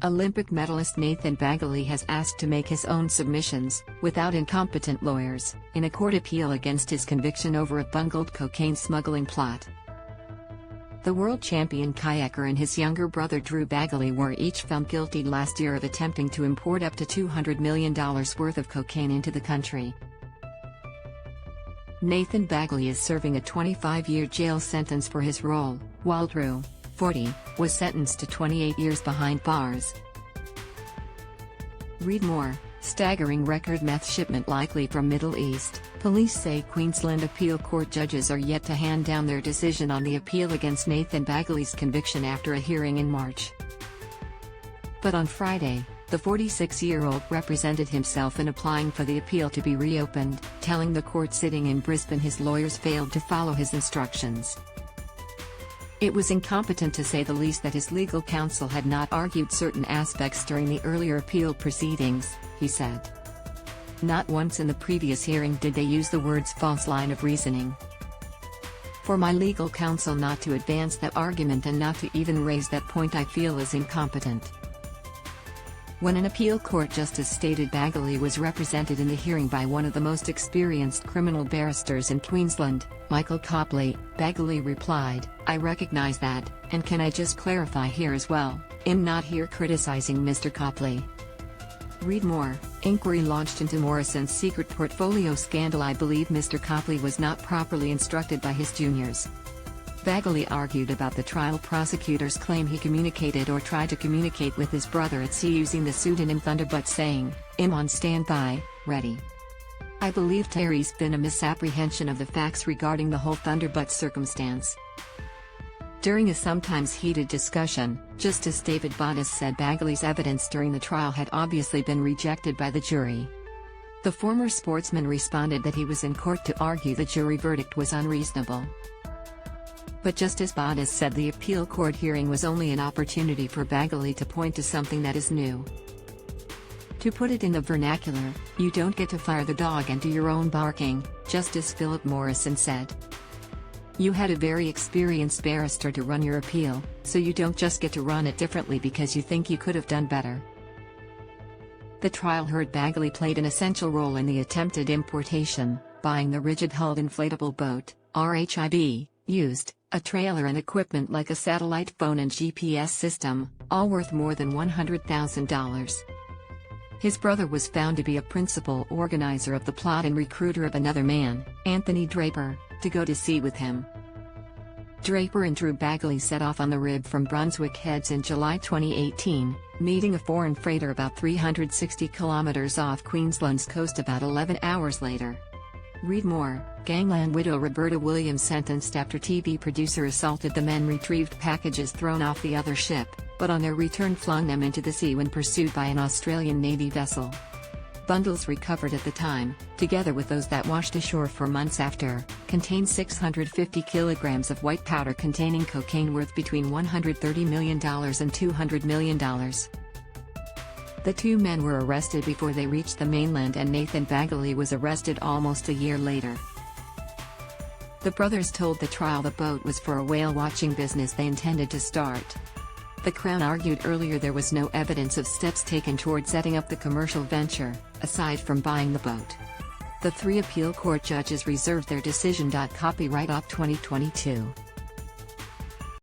Olympic medalist Nathan Baggaley has asked to make his own submissions, without incompetent lawyers, in a court appeal against his conviction over a bungled cocaine smuggling plot. The world champion kayaker and his younger brother Dru Baggaley were each found guilty last year of attempting to import up to $200 million worth of cocaine into the country. Nathan Baggaley is serving a 25-year jail sentence for his role, while Dru, 40, was sentenced to 28 years behind bars. Read more. Staggering record meth shipment likely from Middle East. Police say Queensland appeal court judges are yet to hand down their decision on the appeal against Nathan Baggaley's conviction after a hearing in March. But on Friday, the 46-year-old represented himself in applying for the appeal to be reopened, telling the court sitting in Brisbane his lawyers failed to follow his instructions. It was incompetent to say the least that his legal counsel had not argued certain aspects during the earlier appeal proceedings, he said. Not once in the previous hearing did they use the words false line of reasoning. For my legal counsel not to advance that argument and not to even raise that point I feel is incompetent. When an appeal court justice stated Baggaley was represented in the hearing by one of the most experienced criminal barristers in Queensland, Michael Copley, Baggaley replied, "I recognise that, and can I just clarify here as well, I'm not here criticising Mr. Copley." Read more. Inquiry launched into Morrison's secret portfolio scandal. I believe Mr. Copley was not properly instructed by his juniors. Baggaley argued about the trial prosecutor's claim he communicated or tried to communicate with his brother at sea using the pseudonym Thunderbutt, saying, "I'm on standby, ready." I believe there's been a misapprehension of the facts regarding the whole Thunderbutt circumstance. During a sometimes heated discussion, Justice David Bottas said Baggaley's evidence during the trial had obviously been rejected by the jury. The former sportsman responded that he was in court to argue the jury verdict was unreasonable. But Justice Bottas said the appeal court hearing was only an opportunity for Baggaley to point to something that is new. To put it in the vernacular, you don't get to fire the dog and do your own barking, Justice Philip Morrison said. You had a very experienced barrister to run your appeal, so you don't just get to run it differently because you think you could have done better. The trial heard Baggaley played an essential role in the attempted importation, buying the rigid-hulled inflatable boat, RHIB, used, a trailer and equipment like a satellite phone and GPS system, all worth more than $100,000. His brother was found to be a principal organizer of the plot and recruiter of another man, Anthony Draper, to go to sea with him. Draper and Dru Baggaley set off on the rib from Brunswick Heads in July 2018, meeting a foreign freighter about 360 kilometers off Queensland's coast about 11 hours later. Read more. Gangland widow Roberta Williams sentenced after TV producer assaulted the men, retrieved packages thrown off the other ship, but on their return flung them into the sea when pursued by an Australian Navy vessel. Bundles recovered at the time, together with those that washed ashore for months after, contained 650 kilograms of white powder containing cocaine worth between $130 million and $200 million. The two men were arrested before they reached the mainland, and Nathan Baggaley was arrested almost a year later. The brothers told the trial the boat was for a whale-watching business they intended to start. The Crown argued earlier there was no evidence of steps taken toward setting up the commercial venture, aside from buying the boat. The three appeal court judges reserved their decision. Copyright 2022.